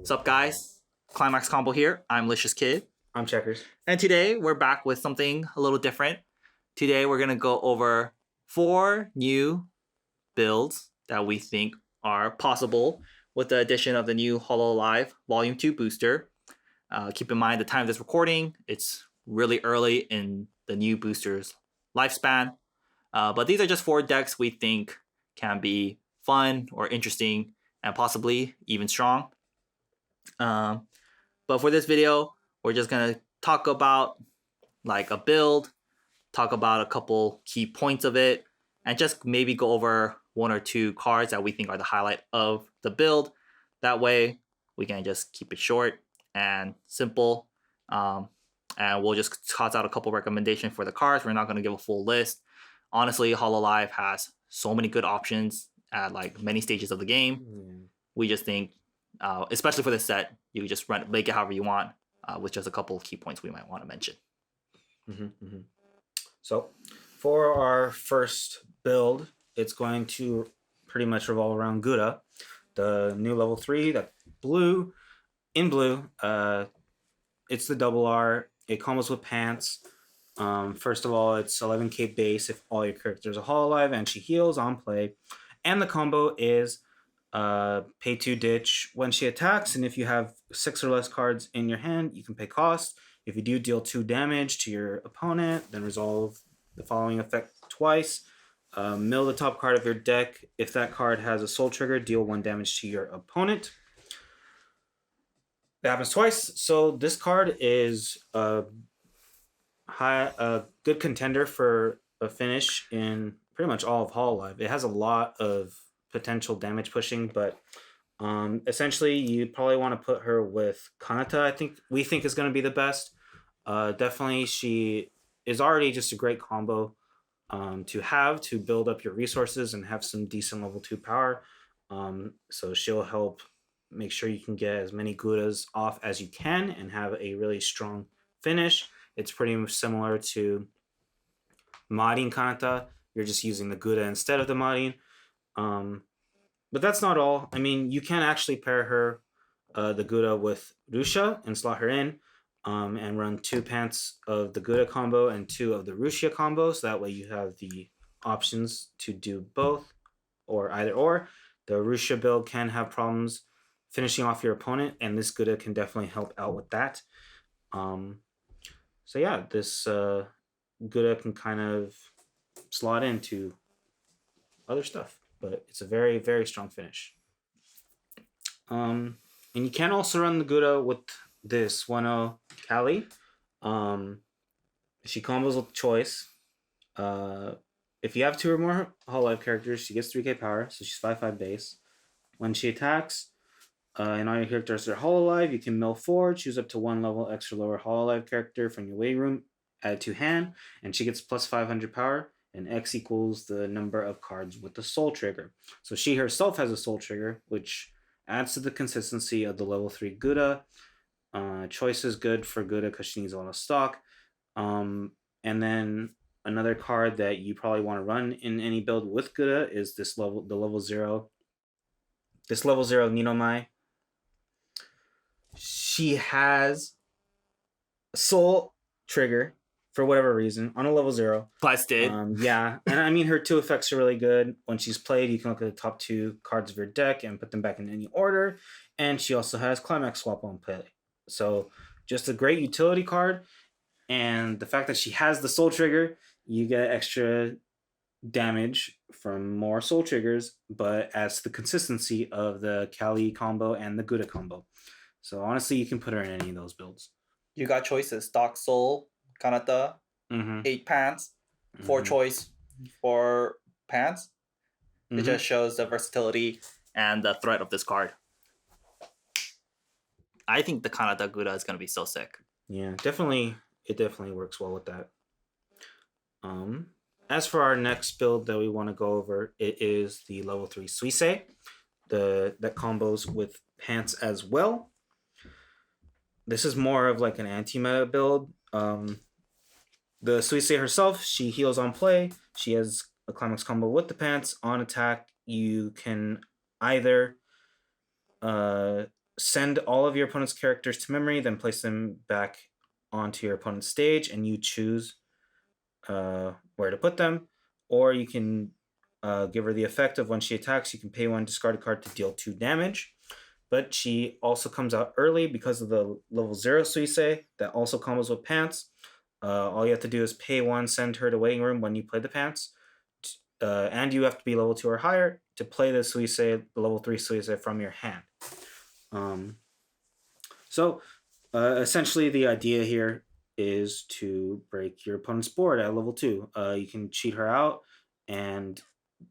What's up, guys? ClimaxCombo here. I'm Licious Kid. I'm Checkers. And today we're back with something a little different. Today we're going to go over 4 new builds that we think are possible with the addition of the new Hololive Vol.2 booster. Keep in mind the time of this recording, it's really early in the new booster's lifespan. But these are just 4 decks we think can be fun or interesting and possibly even strong. But for this video, we're just going to talk about like a build, talk about a couple key points of it, and just maybe go over 1 or 2 cards that we think are the highlight of the build. That way we can just keep it short and simple. And we'll just toss out a couple recommendations for the cards. We're not going to give a full list. Honestly, Hololive has so many good options at like many stages of the game. We just think, especially for this set, you just make it however you want, with just a couple of key points we might want to mention. So for our first build, it's going to pretty much revolve around Gura, the new level 3, that blue. In blue, it's the double R. It combos with pants. First of all, it's 11k base if all your characters are Hololive and she heals on play. And the combo is pay 2 ditch when she attacks, and if you have 6 or less cards in your hand, you can pay cost. If you do deal 2 damage to your opponent, then resolve the following effect twice. Mill the top card of your deck. If that card has a soul trigger, deal 1 damage to your opponent. That happens twice. So this card is a good contender for a finish in pretty much all of Hololive. It has a lot of potential damage pushing, but essentially you probably want to put her with Kanata. We think is going to be the best. Definitely she is already just a great combo to have to build up your resources and have some decent level 2 power. So she'll help make sure you can get as many Guras off as you can and have a really strong finish. It's pretty much similar to modding Kanata. You're just using the Gura instead of the modding. But that's not all. I mean, you can actually pair her, the Gura, with Rusha and slot her in, and run 2 pants of the Gura combo and 2 of the Rusha combo. So that way you have the options to do both or either or. The Rusha build can have problems finishing off your opponent, and this Gura can definitely help out with that. So yeah, this Gura can kind of slot into other stuff, but it's a very, very strong finish. And you can also run the Gura with this 1-0 Kali. She combos with choice. If you have 2 or more Hololive characters, she gets 3k power, so she's 5/5 base. When she attacks, and all your characters are Hololive, you can mill 4, choose up to 1 level extra lower Hololive character from your waiting room, add it to hand, and she gets plus 500 power, and X equals the number of cards with the soul trigger. So she herself has a soul trigger, which adds to the consistency of the level 3 Gura. Choice is good for Gura because she needs a lot of stock. And then another card that you probably want to run in any build with Gura is the level 0 Ninomae. She has a soul trigger for whatever reason on a level 0. Busted. Yeah, and I mean her 2 effects are really good. When she's played, you can look at the top 2 cards of your deck and put them back in any order. And she also has Climax Swap on play. So just a great utility card. And the fact that she has the soul trigger, you get extra damage from more soul triggers, but adds to the consistency of the Kali combo and the Gura combo. So honestly, you can put her in any of those builds. You got choices: stock, soul, Kanata, 8 pants, 4 choice, 4 pants. It just shows the versatility and the threat of this card. I think the Kanata Gura is going to be so sick. Yeah, definitely. It definitely works well with that. As for our next build that we want to go over, it is the level 3 Suisei. That combos with pants as well. This is more of like an anti-meta build. The Suisei herself, she heals on play. She has a ClimaxCombo with the pants. On attack, you can either send all of your opponent's characters to memory, then place them back onto your opponent's stage, and you choose where to put them. Or you can give her the effect of when she attacks, you can pay 1, discard a card to deal 2 damage. But she also comes out early because of the level 0 Suisei that also combos with pants. All you have to do is pay 1, send her to waiting room when you play the pants. And you have to be level 2 or higher to play the Suisei, the level 3 Suisei from your hand. So essentially the idea here is to break your opponent's board at level 2. You can cheat her out, and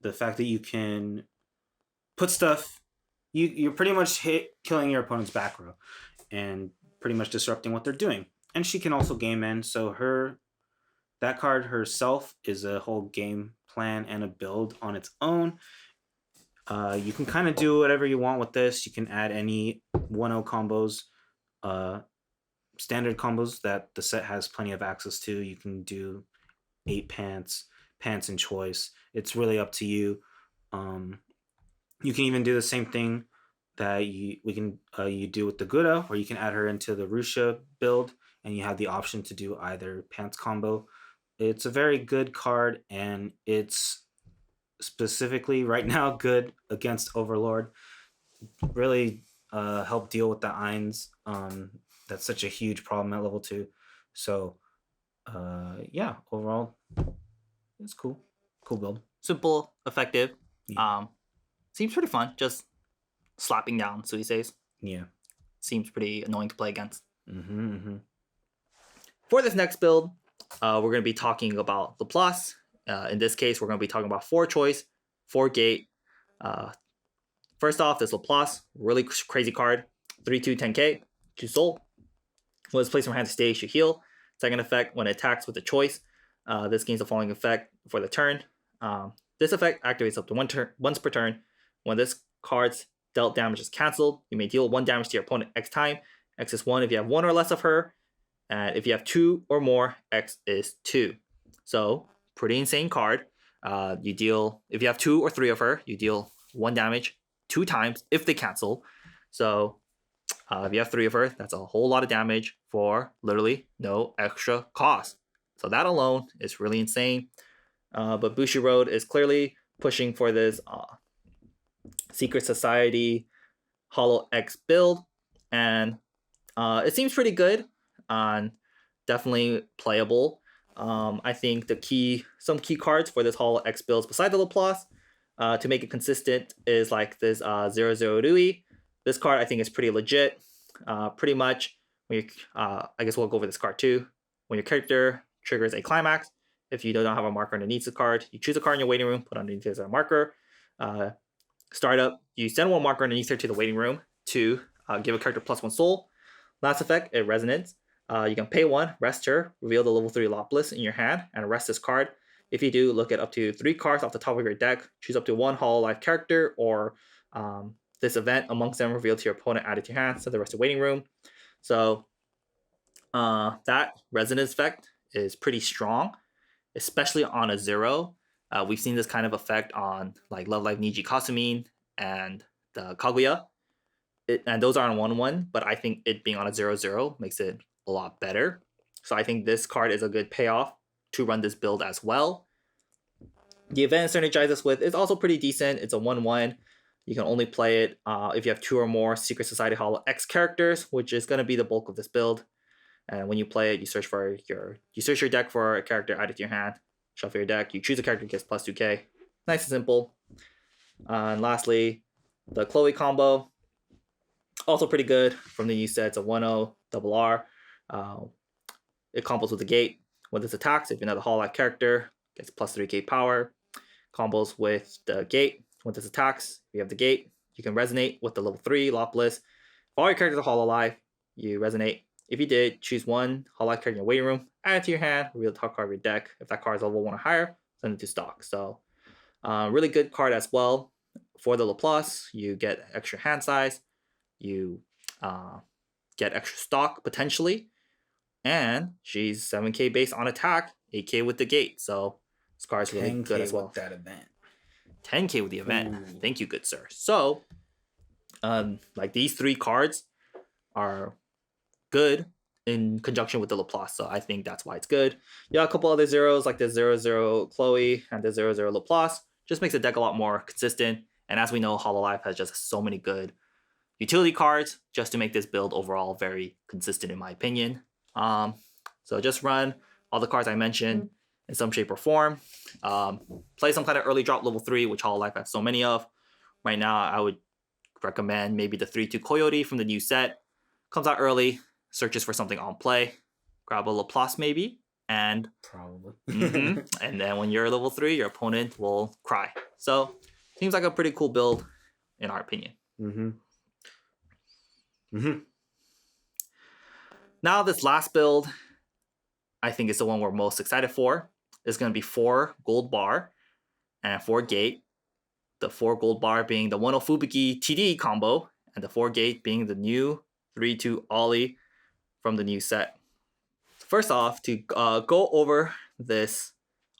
the fact that you can put stuff, you're pretty much killing your opponent's back row and pretty much disrupting what they're doing. And she can also game end, so that card herself is a whole game plan and a build on its own. You can kind of do whatever you want with this. You can add any 1-0 combos, standard combos that the set has plenty of access to. You can do 8 pants in choice. It's really up to you. You can even do the same thing that you do with the Gura, where you can add her into the Rusha build, and you have the option to do either pants combo. It's a very good card, and it's specifically right now good against Overlord. Really help deal with the Eins. That's such a huge problem at level 2. So yeah, overall it's cool build. Simple, effective. Yeah. Seems pretty fun. Just slapping down Suiseis. Yeah. Seems pretty annoying to play against. For this next build, we're going to be talking about LaPlace. In this case, we're going to be talking about 4 choice, 4 gate. First off, this LaPlace, really crazy card. 3/2 10k, 2 soul. When it's placed from hand to stage, you heal. Second effect, when it attacks with a choice, this gains the following effect for the turn. This effect activates up to once per turn. When this card's dealt damage is cancelled, you may deal 1 damage to your opponent X time. X is 1 if you have 1 or less of her. And if you have 2 or more, X is 2. So, pretty insane card. If you have 2 or 3 of her, you deal 1 damage 2 times if they cancel. So, if you have 3 of her, that's a whole lot of damage for literally no extra cost. So that alone is really insane. But Bushiroad is clearly pushing for this Secret Society Holo X build, and it seems pretty good. Definitely playable. I think some key cards for this Holo X builds beside the LaPlace to make it consistent is like this 0/0 Rui. This card I think is pretty legit. Pretty much when you, I guess we'll go over this card too. When your character triggers a climax, if you don't have a marker underneath the card, you choose a card in your waiting room, put underneath as a marker. Startup, you send 1 marker underneath her to the waiting room to give a character +1 soul. Last effect, it resonates. You can pay 1, rest her, reveal the level 3 LaPlace in your hand, and rest this card. If you do, look at up to 3 cards off the top of your deck, choose up to 1 Hololive character, or this event amongst them revealed to your opponent, added to your hand, send the rest to waiting room. So that resonance effect is pretty strong, especially on a 0. We've seen this kind of effect on like Love Live Niji Kasumi and the Kaguya. And those are on 1/1, but I think it being on a 0/0 makes it a lot better. So I think this card is a good payoff to run this build as well. The event it synergizes with is also pretty decent. It's a 1/1. You can only play it if you have 2 or more Secret Society Holo X characters, which is going to be the bulk of this build. And when you play it, you search your deck for a character added to your hand, shuffle your deck, you choose a character, gets +2k. Nice and simple. And lastly, the Chloe combo, also pretty good from the new set. It's a 1/0 double R. It combos with the gate. When this attacks, if you're another Hololive character, gets +3k power. Combos with the gate. When this attacks, if you have the gate, you can resonate with the level 3 LaPlace. If all your characters are Hololive, you resonate. If you did, choose 1 Hololive character in your waiting room, add it to your hand, reveal the top card of your deck. If that card is level 1 or higher, send it to stock. So, really good card as well. For the LaPlace, you get extra hand size, you get extra stock potentially, and she's 7k base on attack, 8k with the gate. So, this card is really good as well. With that event. 10k with the event. Ooh. Thank you, good sir. So, like these 3 cards are good in conjunction with the LaPlace, so I think that's why it's good. Yeah, a couple other zeros like the 0-0 Chloe and the 0-0 LaPlace just makes the deck a lot more consistent. And as we know, Hololive has just so many good utility cards just to make this build overall very consistent in my opinion. So just run all the cards I mentioned in some shape or form. Play some kind of early drop level 3, which Hololive has so many of. Right now, I would recommend maybe the 3-2 Coyote from the new set. Comes out early, searches for something on play, grab a LaPlace maybe, and Probably. and then when you're level 3, your opponent will cry. So seems like a pretty cool build in our opinion. Now this last build, I think is the one we're most excited for. It's going to be 4 gold bar and 4 gate. The 4 gold bar being the 1-0 Fubuki TD combo, and the 4 gate being the new 3-2 Ollie from the new set. First off, to go over this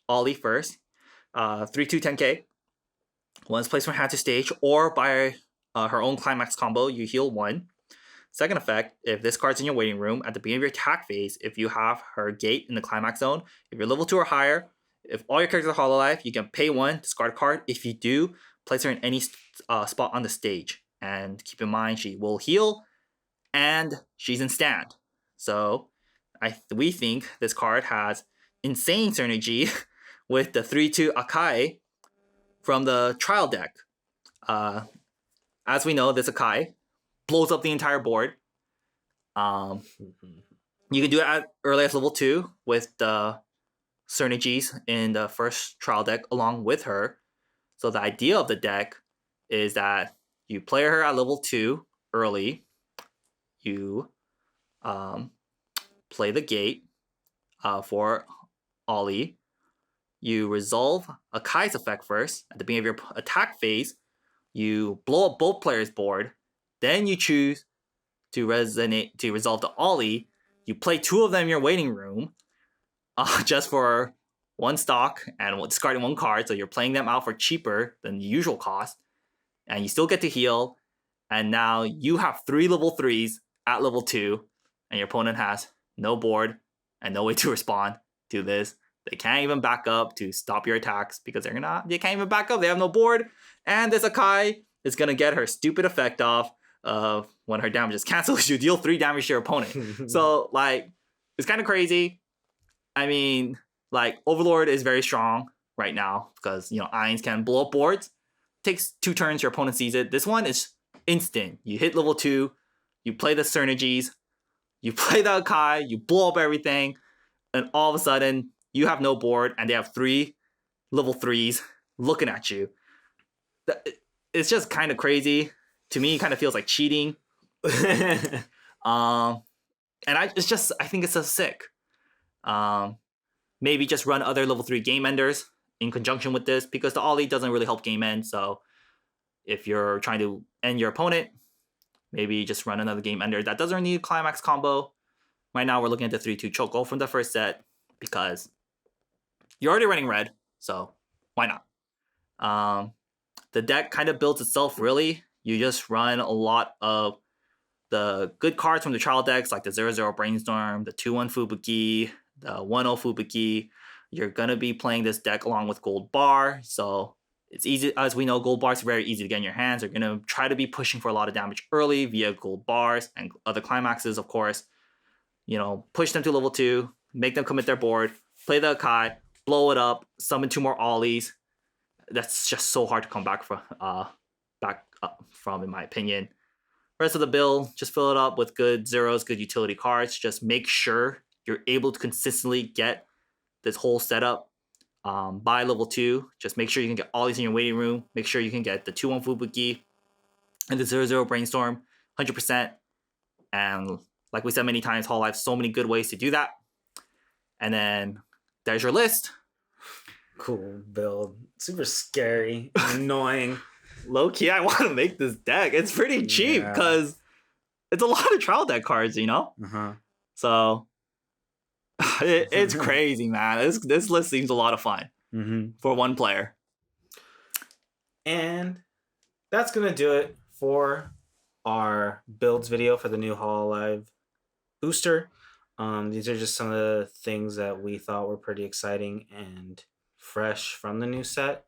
Ollie first, 3-2 10k. Once placed from hand to stage or by her own climax combo, you heal 1. Second effect, if this card's in your waiting room, at the beginning of your attack phase, if you have her gate in the climax zone, if you're level 2 or higher, if all your characters are Hololive, you can pay 1, discard a card. If you do, place her in any spot on the stage. And keep in mind, she will heal, and she's in stand. So we think this card has insane synergy with the 3-2 Akai from the trial deck. As we know, this Akai blows up the entire board. You can do it at early as level 2 with the synergies in the first trial deck along with her. So the idea of the deck is that you play her at level 2 early. You play the gate for Ollie. You resolve Akai's effect first. At the beginning of your attack phase, you blow up both players' board. Then you choose to resolve the Ollie. You play 2 of them in your waiting room just for 1 stock and discarding 1 card. So you're playing them out for cheaper than the usual cost. And you still get to heal. And now you have 3 level 3s at level 2. And your opponent has no board and no way to respond to this. They can't even back up to stop your attacks because they can't even back up. They have no board. And this Akai is going to get her stupid effect off when her damage is canceled. You deal 3 damage to your opponent. So, like, it's kind of crazy. I mean, like, Overlord is very strong right now because, you know, Ions can blow up boards. Takes 2 turns, your opponent sees it. This one is instant. You hit level 2, you play the synergies, you play the Akai, you blow up everything, and all of a sudden, you have no board, and they have 3 level 3s looking at you. It's just kind of crazy. To me, it kind of feels like cheating. And I think it's so sick. Maybe just run other level 3 game enders in conjunction with this, because the Ollie doesn't really help game end. So if you're trying to end your opponent, maybe just run another game ender that doesn't need climax combo. Right now, we're looking at the 3-2 Choco from the first set because you're already running red, so why not? The deck kind of builds itself, really. You just run a lot of the good cards from the trial decks, like the 0-0 Brainstorm, the 2-1 Fubuki, the 1-0 Fubuki. You're going to be playing this deck along with Gold Bar, so it's easy. As we know, Gold Bars are very easy to get in your hands. You're going to try to be pushing for a lot of damage early via Gold Bars and other climaxes, of course. You know, push them to level 2, make them commit their board, play the Akai, blow it up, summon 2 more Ollies. That's just so hard to come back from, in my opinion. Rest of the build, just fill it up with good zeros, good utility cards. Just make sure you're able to consistently get this whole setup by level 2. Just make sure you can get all these in your waiting room. Make sure you can get the 2-1 Fubuki and the 0-0 Brainstorm 100%. And like we said many times, Hololive has so many good ways to do that. And then there's your list. Cool build. Super scary. Annoying. Low key, I want to make this deck. It's pretty cheap because it's a lot of trial deck cards, you know? So it's crazy, man. This list seems a lot of fun for one player. And that's going to do it for our builds video for the new Hololive booster. These are just some of the things that we thought were pretty exciting and fresh from the new set.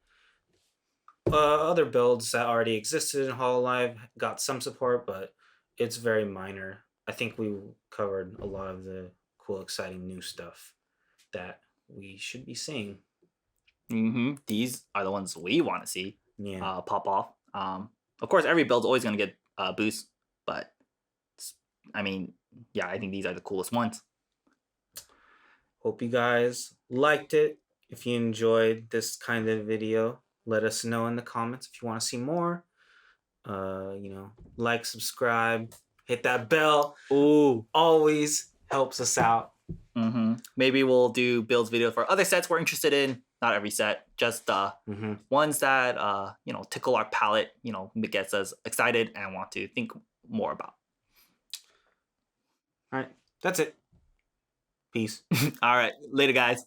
Other builds that already existed in Hololive got some support, but it's very minor. I think we covered a lot of the cool, exciting new stuff that we should be seeing. These are the ones we want to see Yeah. pop off. Of course, every build's always going to get a boost, but I mean, yeah, I think these are the coolest ones. Hope you guys liked it. If you enjoyed this kind of video, let us know in the comments if you want to see more. Like, subscribe, hit that bell. Ooh, always helps us out. Maybe we'll do builds video for other sets we're interested in. Not every set, just ones that tickle our palate, gets us excited and want to think more about. All right, that's it. Peace. All right, later, guys.